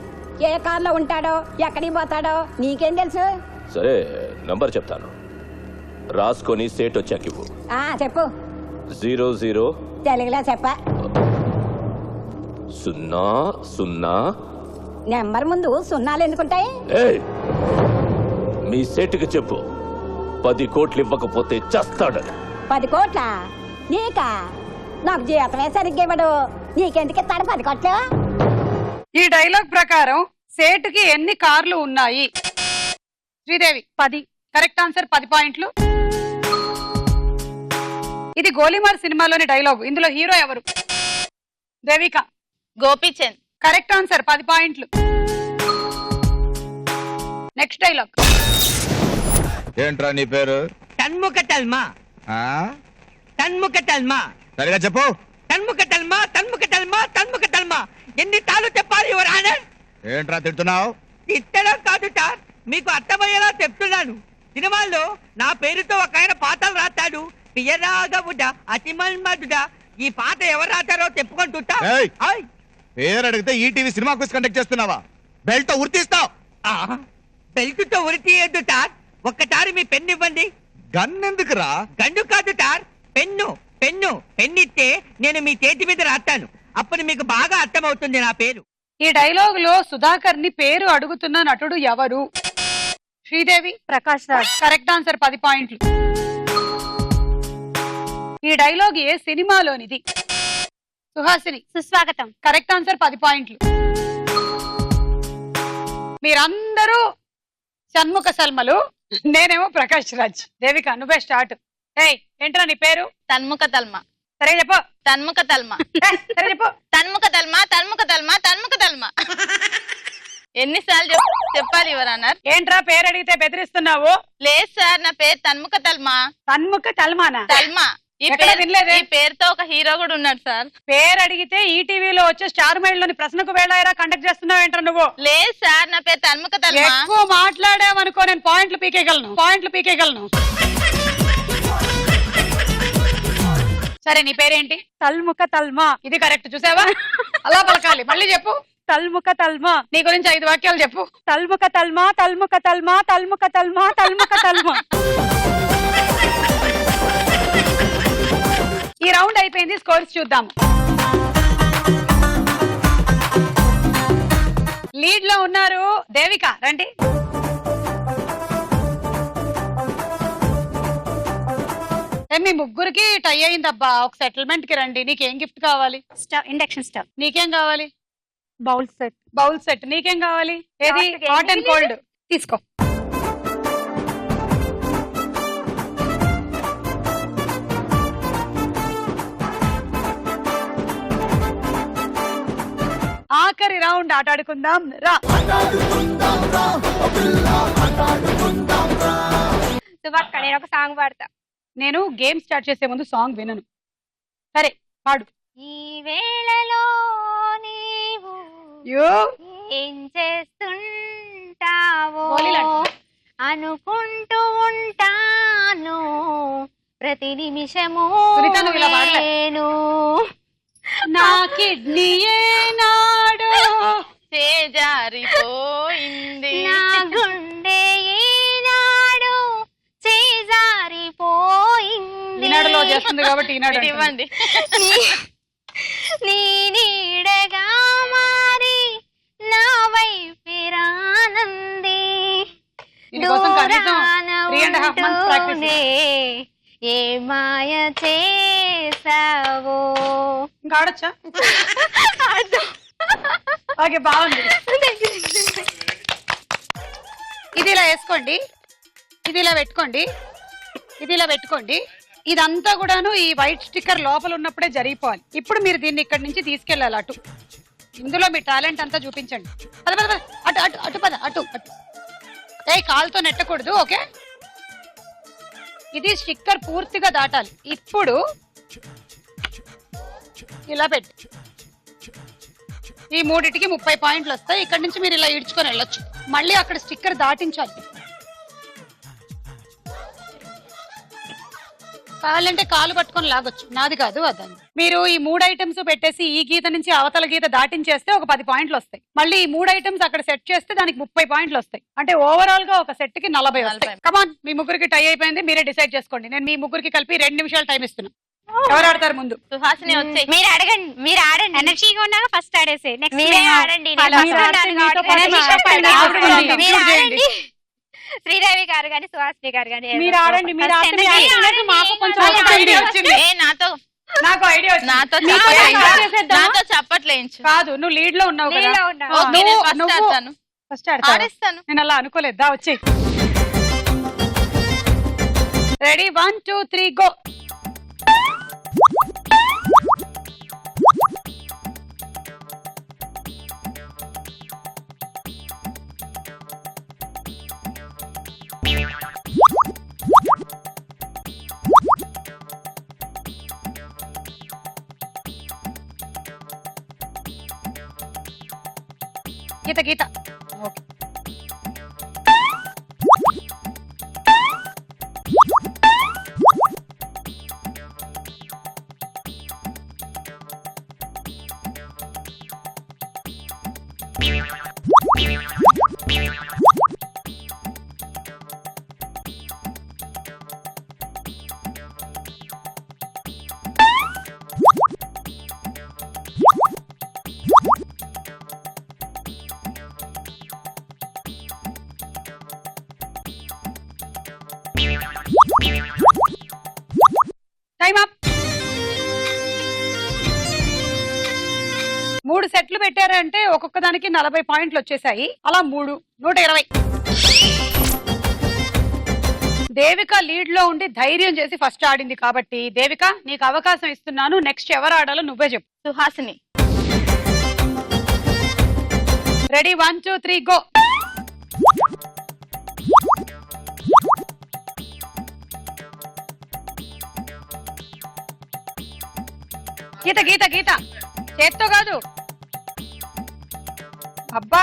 ఏ కార్లో ఉంటాడో, ఎక్కడికి పోతాడో నీకేం తెలుసు? సరే, నంబర్ చెప్తాను, రాసుకొని సేట్ వచ్చాక ఇవ్వు. చెప్పు. 00 తెలుగులో చెప్ప. 00. నెంబర్ ముందు సున్నాలు ఎందుకుంటాయి? ఏయ్, మీ సేటుకి చెప్పు, 10 కోట్లు ఇవ్వకపోతే చస్తాడని. 10 కోట్ల నీకా? నాకు జీతమే సరిగ్గా ఇవ్వడు, నీకెందుకు ఇస్తాడు 10 కోట్లు? ఈ డైలాగ్ ప్రకారం సేటుకి ఎన్ని కార్లు ఉన్నాయి? శ్రీదేవి. 10. కరెక్ట్ ఆన్సర్, 10 పాయింట్లు. ఇది గోలీమార్ సినిమాలోని డైలాగ్. ఇందులో హీరో ఎవరు? దేవిక. గోపీచంద్. కరెక్ట్ ఆన్సర్, 10 పాయింట్లు. Next dialogue. ఏంట్రా నీ పేరు? తన్ముఖ తల్మా. తన్ముఖ తల్మా. సరిగా చెప్పు. తన్ముఖ తల్మా, తన్ముఖ తల్మా, తన్ముఖ తల్మా. ఎన్ని తాళ్ళు చెప్పాలి యువర్ ఆనర్? ఏంట్రా తిడుతున్నావు? తిట్టడం కాదు సార్, మీకు అర్థమయ్యేలా చెప్తున్నాను. సినిమాల్లో నా పేరుతో ఒక ఆయన పాటలు రాస్తాడు. పియరాగవుడ అతిమన్మధుడ. ఈ పాట ఎవరు రాస్తారో చెప్పుకుంటుంటా. ఏయ్, పేరు అడిగితే ఈటీవీ సినిమా క్విజ్ కండక్ట్ చేస్తున్నావా? బెల్ట్ ఉరితీస్తావు. బెల్టుతో ఉరి తీయద్దు సార్. ఒక్కసారి మీ పెన్ను ఇవ్వండి. గన్ ఎందుకురా? గన్ను కాదు సార్, పెన్ను. పెన్నిస్తే నేను మీ చేతి మీద రాస్తాను. అప్పుడు మీకు బాగా అర్థమవుతుంది నా పేరు. ఈ డైలాగ్ లో సుధాకర్ ని పేరు అడుగుతున్న నటుడు ఎవరు? శ్రీదేవి. ప్రకాష్ రాజ్. కరెక్ట్ ఆన్సర్, 10 పాయింట్లు. ఈ డైలాగ్ ఏ సినిమాలోనిది? సుహాసిని. సుస్వాగతం. కరెక్ట్ ఆన్సర్, 10 పాయింట్లు. మీరందరూ షణ్ముఖ సల్మలు, నేనేమో ప్రకాష్ రాజ్. దేవిక, నువ్వే స్టార్ట్. ఏయ్, ఏంట్రా నీ పేరు? తన్ముఖ తల్మ. సరే చెప్పు. తన్ముఖ తల్మ. సరే చెప్పు. తన్ముఖ తల్మ, తన్ముఖ తల్మ, తన్ముఖ తల్మ. ఎన్నిసార్లు చెప్పాలి యువర్ ఆనర్? ఏంట్రా పేరు అడిగితే బెదిరిస్తున్నావు? లేదు సార్, నా పేరు తన్ముఖ తల్మ. తన్ముఖ తల్మానా? తల్మ. ఈ పేరుతో ఒక హీరో కూడా ఉన్నాడు సార్. పేరు అడిగితే ఈటీవీలో వచ్చే స్టార్ మైల్ లోని ప్రశ్నకు వేళాయరా కండక్ట్ చేస్తున్నావు ఏంట్రా నువ్వు? లేదు సార్, నా పేరు తన్ముఖ తల్మ. ఎక్కువ మాట్లాడామనుకో నేను పాయింట్లు పీకేయగలను. సరే, నీ పేరేంటి? తల్ముఖ తల్మా. ఇది కరెక్ట్, చూసావా? అలా పలకాలి. మళ్ళీ చెప్పు. తల్ముఖ తల్మా. నీ గురించి 5 వాక్యాలు చెప్పు. తల్ముఖ తల్మా, తల్ముఖ తల్మా, తల్ముఖ తల్మా, తల్ముఖ తల్మా. ఈ రౌండ్ అయిపోయింది, స్కోర్స్ చూద్దాము. లీడ్ లో ఉన్నారు దేవిక, రండి. మీ ముగ్గురికి టై అయిందబ్బా. ఒక సెటిల్మెంట్ కి రండి. నీకేం గిఫ్ట్ కావాలి? Stove, induction stove. నీకేం కావాలి? Bowl set. నీకేం కావాలి? ఏది? హాట్ అండ్ కోల్డ్ తీసుకో. ఆఖరి రౌండ్ ఆటాడుకుందాం రా. సుభాష్, నేను ఒక సాంగ్ పాడతా. నేను గేమ్ స్టార్ట్ చేసే ముందు సాంగ్ వినను. సరే, పాడు. ఈ వేళలో నీవు యో ఏం చేస్తుంటావు? ఉంటావో అనుకుంటూ ఉంటాను ప్రతి నిమిషము సునీత, నువ్వు ఇలా పాడలే. నేను నా కిడ్నీ ఏనాడు చేజారిపోయింది నా గుండె ఏనాడు చేజారిపోయింది. ఈనాడులో చేస్తుంది కాబట్టి ఈనాడు ఇది ఇవ్వండి. నీ నీడగా మారి నా వైపిరానంది దీనికోసం కనీసం 3.5 months practice. ఏ మాయ చేసావో. ఇంకా ఆడొచ్చా? ఓకే, బాగుంది. ఇది ఇలా వేసుకోండి, ఇది ఇలా పెట్టుకోండి, ఇది ఇలా పెట్టుకోండి. ఇదంతా కూడాను ఈ వైట్ స్టిక్కర్ లోపల ఉన్నప్పుడే జరిగిపోవాలి. ఇప్పుడు మీరు దీన్ని ఇక్కడి నుంచి తీసుకెళ్ళాలి అటు. ఇందులో మీ టాలెంట్ అంతా చూపించండి. పద పద పద, అటు అటు అటు పద, అటు అటు. కాలుతో నెట్టకూడదు. ఓకే, ఇది స్టిక్కర్ పూర్తిగా దాటాలి. ఇప్పుడు ఇలా పెట్టి ఈ మూడిటికి 30 పాయింట్లు వస్తాయి. ఇక్కడ నుంచి మీరు ఇలా ఈడ్చుకొని వెళ్ళొచ్చు. మళ్ళీ అక్కడ స్టిక్కర్ దాటించాలి. కావాలంటే కాలు పట్టుకొని లాగొచ్చు, నాది కాదు అదని. మీరు ఈ 3 ఐటమ్స్ పెట్టేసి ఈ గీత నుంచి అవతల గీత దాటించేస్తే ఒక 10 పాయింట్లు వస్తాయి. మళ్ళీ ఈ 3 ఐటమ్స్ అక్కడ సెట్ చేస్తే దానికి 30 పాయింట్లు వస్తాయి. అంటే ఓవరాల్ గా ఒక సెట్ కి 40 వస్తాయి. కమాన్, మీ ముగ్గురికి టై అయిపోయింది. మీరే డిసైడ్ చేసుకోండి. నేను మీ ముగ్గురికి కలిపి 2 నిమిషాలు టైం ఇస్తున్నా. ఎవరు ఆడతారు ముందు? సుహాసిని వచ్చాయి. మీరు అడగండి, మీరు ఆడండి. ఎనర్జీగా ఉన్నాక ఫస్ట్ ఆడేసే. నెక్స్ట్ మీరే ఆడండి. నేను అలా first ఆడితే ఉన్నాను మీతో కాబట్టి పాటు energy ఆడండి. చెప్పండి. ఆడండి. మీరు Include చేయండి. ఆడండి. శ్రీదేవి గారు గాని సుహాసిని గారు గాని మీరు ఆడండి, మీరు First ఆడితే energy ఆడండి. ఆడండి. మాకు కొంచెం నాకు ఒక ఐడియా వచ్చింది. నాకు ఐడియా వచ్చింది. నాతో చప్పట్లేయించు. కాదు, నువ్వు లీడ్ లో ఉన్నావు కదా. Lead లో ఉన్నా. ఓకే, నేను first ఆడతాను. ఫస్ట్ ఆడతాను. ఆడిస్తాను. నేను అలా అనుకోలేదా? వచ్చి రెడీ, 1 2 3 గో. గీత గీత. Okay, time up. 3 సెట్లు పెట్టారంటే ఒక్కొక్క దానికి 40 పాయింట్లు వచ్చేసాయి. అలా 3 120. దేవిక లీడ్ లో ఉండి ధైర్యం చేసి ఫస్ట్ ఆడింది కాబట్టి దేవిక నీకు అవకాశం ఇస్తున్నాను. నెక్స్ట్ ఎవరు ఆడాలో నువ్వే చెప్పు. సుహాసిని. Ready, 1 2 3 go. గీత గీత గీత, చేత్తో కాదు. అబ్బా,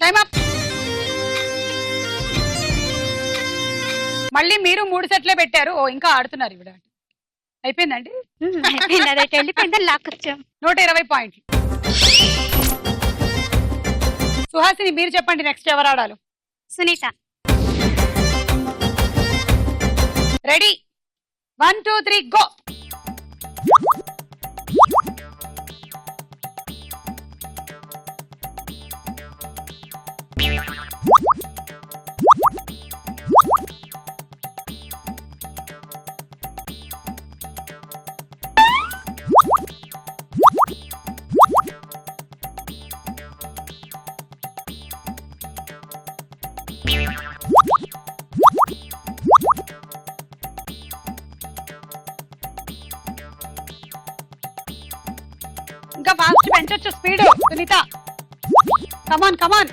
టైం అప్. మళ్ళీ మీరు 3 సెట్లే పెట్టారు. ఓ, ఇంకా ఆడుతున్నారు ఇవిడ. అయిపోయిందండి. వెళ్ళిపోయిందని లాక్కొచ్చాం. 120 పాయింట్లు. సుహాసిని మీరు చెప్పండి, నెక్స్ట్ ఎవరు ఆడాలి? సునీత. Ready, 1 2 3 go. ఇంకా ఫాస్ట్ పెంచొచ్చు స్పీడ్ సునీత. కమాన్ కమాన్,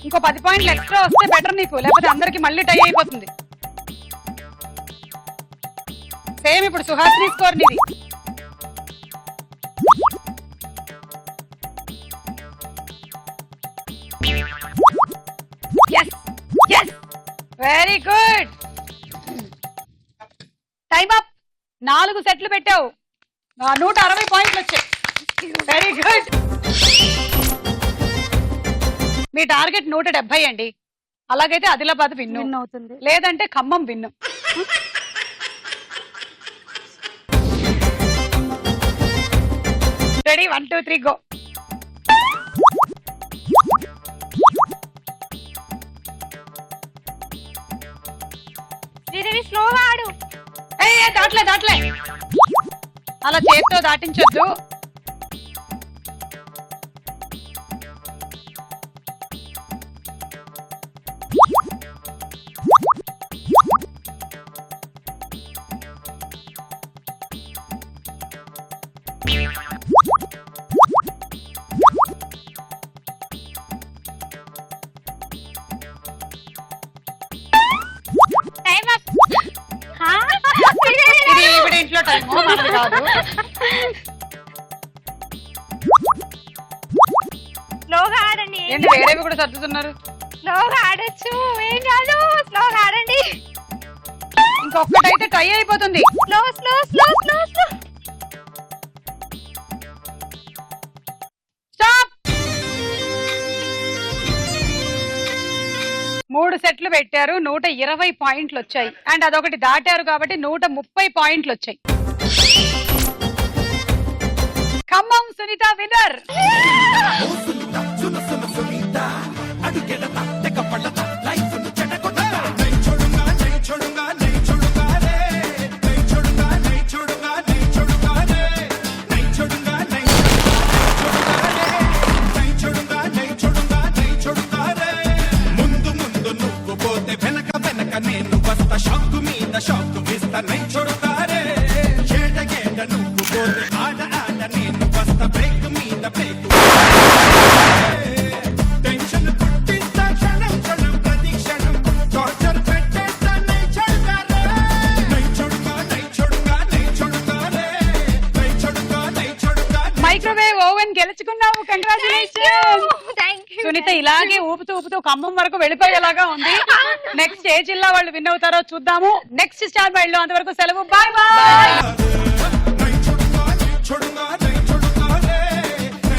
ఇంకో 10 పాయింట్లు ఎక్స్ట్రా వస్తే బెటర్ నీకు, లేకపోతే అందరికి మళ్ళీ టై అయిపోతుంది. సేమ్ ఇప్పుడు సుహాసిని స్కోర్ నీది. Very good. Time up. 4 సెట్లు పెట్టావు, 160 పాయింట్లు వచ్చాయి. Very good. మీ టార్గెట్ 170 అండి. అలాగైతే ఆదిలాబాద్ విన్ను అవుతుంది, లేదంటే Khammam win. Ready, 1 2 3 go. Sridevi స్లోగా ఆడు. దాట్లే దాట్లే, అలా చేతితో దాటించొద్దు. Time up. ఇది ఇప్పుడు ఇంట్లో టైము, మనది కాదు. స్లోగా ఆడండి. ఏంటి వేరేవి కూడా సర్దుతున్నారు? స్లోగా ఆడొచ్చు, ఏం కాదు. స్లోగా ఆడండి. ఇంకొకటైతే టై అయిపోతుంది. Slow slow slow slow slow. Stop. 3 సెట్లు పెట్టారు, 120 పాయింట్లు వచ్చాయి. అండ్ అదొకటి దాటారు కాబట్టి 130 పాయింట్లు వచ్చాయి. ఖమ్మం సునీత విన్నర్. ముందు ముందు నువ్వు పోతే వెనక వెనక నేను వస్తా, షాకు మీద షాకు వేస్తా, నై చూడతారే. ఏట ఏట నువ్వు పోతే ఆట ఆట నేను వస్తా, బ్రేక్ మీద బ్రేక్. టెన్షన్ పుట్టిస్తా క్షణం క్షణం ప్రతి క్షణం, టార్చర్ పెట్టేస్తా, నై చూడతారే. నై చూడగా నై చూడగా నై చూడతారే. నై చూడగా నై చూడగా. మైక్రోవేవ్ ఓవెన్ గెలుచుకున్నావు, కంగ్రాచులేషన్. సునీత ఇలాగే ఊపుతూ ఊపుతూ ఖమ్మం వరకు వెళ్ళిపోయేలాగా ఉంది. నెక్స్ట్ ఏ జిల్లా వాళ్ళు విన్ అవుతారో చూద్దాము. నెక్స్ట్ స్టార్ బైల్డ్ లో అంతవరకు సెలవు, బాయ్ బాయ్.